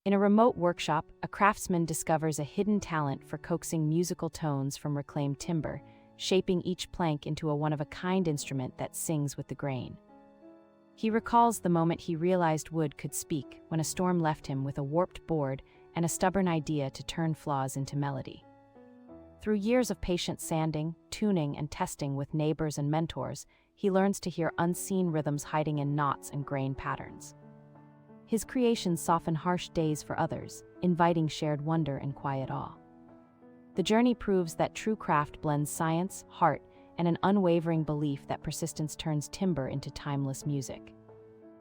In a remote workshop, a craftsman discovers a hidden talent for coaxing musical tones from reclaimed timber, shaping each plank into a one-of-a-kind instrument that sings with the grain. He recalls the moment he realized wood could speak, when a storm left him with a warped board and a stubborn idea to turn flaws into melody. Through years of patient sanding, tuning, and testing with neighbors and mentors, he learns to hear unseen rhythms hiding in knots and grain patterns. His creations soften harsh days for others, inviting shared wonder and quiet awe. The journey proves that true craft blends science, heart, and an unwavering belief that persistence turns timber into timeless music.